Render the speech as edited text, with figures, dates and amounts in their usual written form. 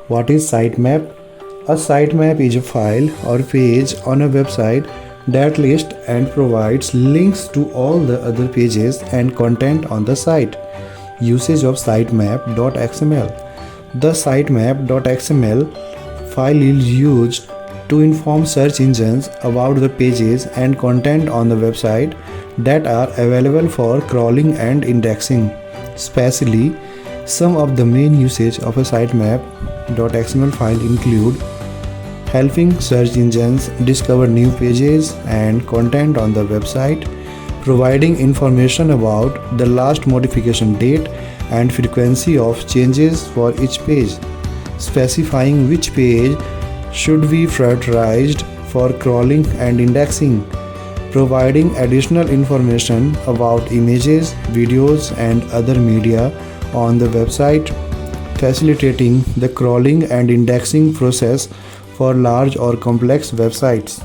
What is sitemap? A sitemap is a file or page on a website that lists and provides links to all the other pages and content on the site. Usage of Sitemap.xml. The Sitemap.xml file is used to inform search engines about the pages and content on the website that are available for crawling and indexing. Especially, some of the main usage of a sitemap.xml file include helping search engines discover new pages and content on the website, providing information about the last modification date and frequency of changes for each page, specifying which page should be prioritized for crawling and indexing, providing additional information about images, videos, and other media on the website, facilitating the crawling and indexing process for large or complex websites.